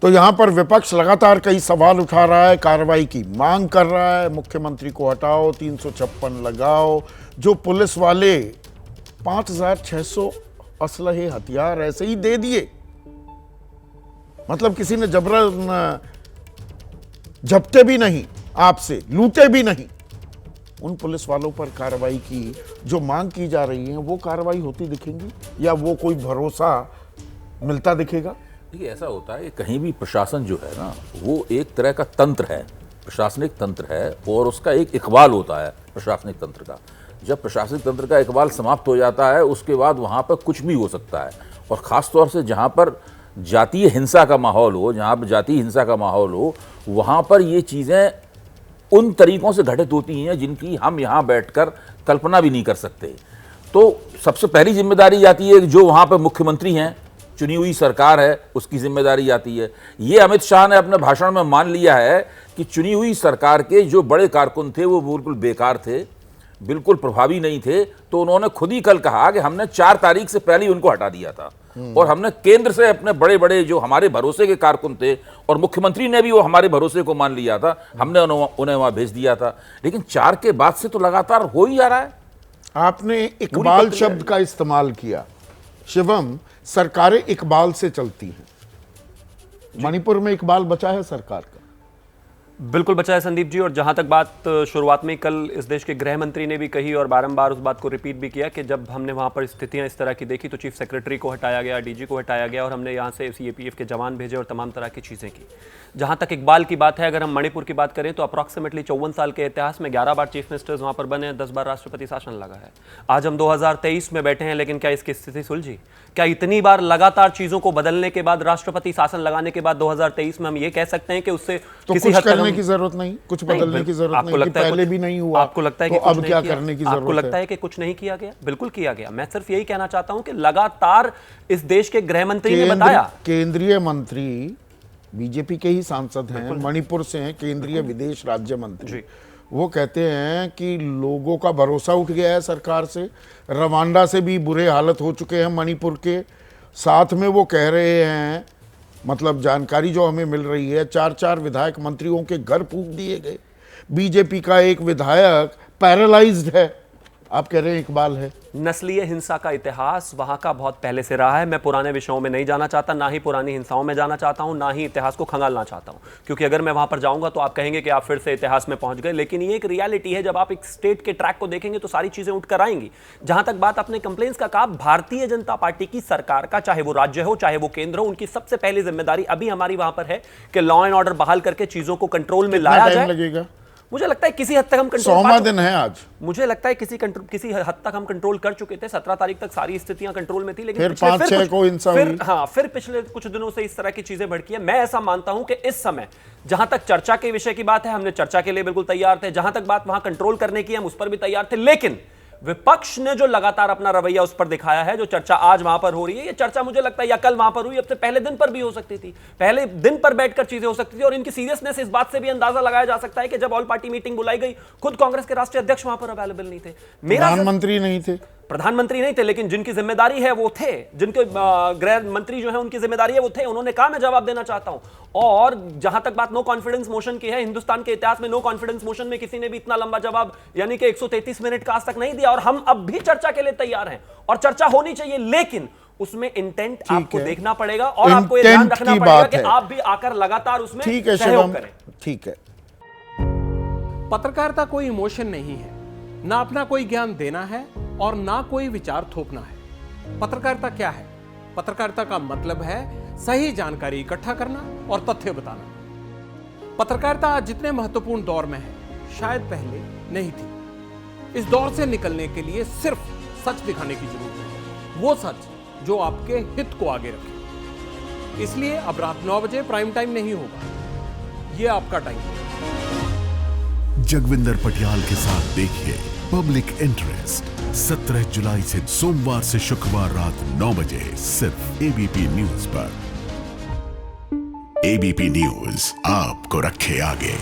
तो यहां पर विपक्ष लगातार कई सवाल उठा रहा है, कार्रवाई की मांग कर रहा है, मुख्यमंत्री को हटाओ, 356 लगाओ। जो पुलिस वाले 5600 असलहे हथियार ऐसे ही दे दिए, मतलब किसी ने जबरन झपटे भी नहीं, आपसे लूटे भी नहीं, उन पुलिस वालों पर कार्रवाई की जो मांग की जा रही है, वो कार्रवाई होती दिखेंगी या वो कोई भरोसा मिलता दिखेगा? देखिए, ऐसा होता है कि कहीं भी प्रशासन जो है ना, वो एक तरह का तंत्र है, प्रशासनिक तंत्र है, और उसका एक इकबाल होता है प्रशासनिक तंत्र का। जब प्रशासनिक तंत्र का इकबाल समाप्त हो जाता है, उसके बाद वहाँ पर कुछ भी हो सकता है। और ख़ास तौर से जहाँ पर जातीय हिंसा का माहौल हो, जहाँ पर जातीय हिंसा का माहौल हो, वहाँ पर ये चीज़ें उन तरीक़ों से घटित होती हैं जिनकी हम यहाँ बैठकर कल्पना भी नहीं कर सकते। तो सबसे पहली जिम्मेदारी आती है कि जो वहाँ पर मुख्यमंत्री हैं, चुनी हुई सरकार है, उसकी जिम्मेदारी आती है। ये अमित शाह ने अपने भाषण में मान लिया है कि चुनी हुई सरकार के जो बड़े कारकुन थे वो बिल्कुल बेकार थे, बिल्कुल प्रभावी नहीं थे। तो उन्होंने खुद ही कल कहा कि हमने 4 तारीख से पहले ही उनको हटा दिया था, और हमने केंद्र से अपने बड़े बड़े जो हमारे भरोसे के कारकुन थे, और मुख्यमंत्री ने भी वो हमारे भरोसे को मान लिया था, हमने उन्हें वहां भेज दिया था। लेकिन 4 के बाद से तो लगातार हो ही जा रहा है। आपने इकबाल शब्द का इस्तेमाल किया। शिवम, सरकारें इकबाल से चलती हैं। मणिपुर में इकबाल बचा है सरकार का? बिल्कुल बचा है संदीप जी। और जहां तक बात शुरुआत में कल इस देश के गृह मंत्री ने भी कही और बारंबार उस बात को रिपीट भी किया कि जब हमने वहां पर स्थितियां इस तरह की देखी तो चीफ सेक्रेटरी को हटाया गया, डीजी को हटाया गया, और हमने यहां से सीएपीएफ के जवान भेजे और तमाम तरह की चीज़ें की। जहां तक इकबाल की बात है, अगर हम मणिपुर की बात करें तो अप्रॉक्सीमेटली 54 साल के इतिहास में 11 बार चीफ मिनिस्टर्स वहां पर बने हैं, 10 बार राष्ट्रपति शासन लगा है। आज हम 2023 में बैठे हैं, लेकिन क्या इसकी स्थिति सुलझी? क्या इतनी बार लगातार चीजों को बदलने के बाद, राष्ट्रपति शासन लगाने के बाद 2023 में हम ये कह सकते हैं कि उससे तो किसी कुछ हद तक करने की जरूरत नहीं, कुछ बदलने की जरूरत नहीं? पहले भी नहीं हुआ, आपको लगता है तो कि अब क्या करने की जरूरत है? आपको लगता है कि कुछ नहीं किया गया? बिल्कुल किया गया। मैं सिर्फ यही कहना चाहता हूं कि लगातार इस देश के गृह मंत्री ने बताया, केंद्रीय मंत्री बीजेपी के ही सांसद हैं, मणिपुर से हैं, केंद्रीय विदेश राज्य मंत्री, वो कहते हैं कि लोगों का भरोसा उठ गया है सरकार से। रवांडा से भी बुरे हालत हो चुके हैं मणिपुर के। साथ में वो कह रहे हैं, मतलब जानकारी जो हमें मिल रही है, 4 विधायक मंत्रियों के घर फूंक दिए गए। बीजेपी का एक विधायक पैरालाइज्ड है। आप कह रहे हैं इकबाल है। नस्लीय हिंसा का इतिहास वहां का बहुत पहले से रहा है। मैं पुराने विषयों में नहीं जाना चाहता, ना ही पुरानी हिंसाओं में जाना चाहता हूं, ना ही इतिहास को खंगालना चाहता हूं, क्योंकि अगर मैं वहां पर जाऊंगा तो आप कहेंगे कि आप फिर से इतिहास में पहुंच गए। लेकिन ये एक रियलिटी है, जब आप एक स्टेट के ट्रैक को देखेंगे तो सारी चीजें उठकर आएंगी। जहां तक बात अपने कंप्लेंट्स का कहा, भारतीय जनता पार्टी की सरकार का, चाहे वो राज्य हो चाहे वो केंद्र हो, उनकी सबसे पहली जिम्मेदारी अभी हमारी वहां पर है कि लॉ एंड ऑर्डर बहाल करके चीजों को कंट्रोल में लाया जाए। लगेगा? मुझे लगता है किसी हद तक हम कंट्रोल 100वां दिन है आज। मुझे लगता है किसी हद तक हम कंट्रोल कर चुके थे। 17 तारीख तक सारी स्थितियां कंट्रोल में थी, लेकिन फिर 5-6 को हिंसा हुई। फिर पिछले कुछ दिनों से इस तरह की चीजें भड़की है। मैं ऐसा मानता हूं कि इस समय जहां तक चर्चा के विषय की बात है, हमने चर्चा के लिए बिल्कुल तैयार थे। जहां तक बात वहां कंट्रोल करने की, हम उस पर भी तैयार थे। लेकिन विपक्ष ने जो लगातार अपना रवैया उस पर दिखाया है, जो चर्चा आज वहां पर हो रही है, ये चर्चा मुझे लगता है या कल वहां पर हुई, अब से पहले दिन पर भी हो सकती थी, पहले दिन पर बैठकर चीजें हो सकती थी। और इनकी सीरियसनेस इस बात से भी अंदाजा लगाया जा सकता है कि जब ऑल पार्टी मीटिंग बुलाई गई, खुद कांग्रेस के राष्ट्रीय अध्यक्ष वहां पर अवेलेबल नहीं थे, प्रधानमंत्री नहीं थे, लेकिन जिनकी जिम्मेदारी है वो थे, जिनके गृह मंत्री जो है उनकी जिम्मेदारी है वो थे। उन्होंने कहा मैं जवाब देना चाहता हूं। और जहां तक बात नो कॉन्फिडेंस मोशन की है, हिंदुस्तान के इतिहास में नो कॉन्फिडेंस मोशन में किसी ने भी इतना लंबा जवाब, यानी कि 133 मिनट का आज तक नहीं दिया। और हम अब भी चर्चा के लिए तैयार हैं, और चर्चा होनी चाहिए, लेकिन उसमें इंटेंट आपको देखना पड़ेगा, और आपको यह ध्यान रखना पड़ेगा कि आप भी आकर लगातार उसमें सहयोग करें। ठीक है। पत्रकारिता कोई इमोशन नहीं है, ना अपना कोई ज्ञान देना है और ना कोई विचार थोपना है। पत्रकारिता क्या है? पत्रकारिता का मतलब है सही जानकारी इकट्ठा करना और तथ्य बताना। पत्रकारिता आज जितने महत्वपूर्ण दौर में है, शायद पहले नहीं थी। इस दौर से निकलने के लिए सिर्फ सच दिखाने की जरूरत है, वो सच जो आपके हित को आगे रखे। इसलिए अब रात 9 बजे प्राइम टाइम नहीं होगा, ये आपका टाइम है। जगविंदर पटियाल के साथ देखिए पब्लिक इंटरेस्ट 17 जुलाई से सोमवार से शुक्रवार रात 9 बजे सिर्फ एबीपी न्यूज पर। एबीपी न्यूज आपको रखे आगे।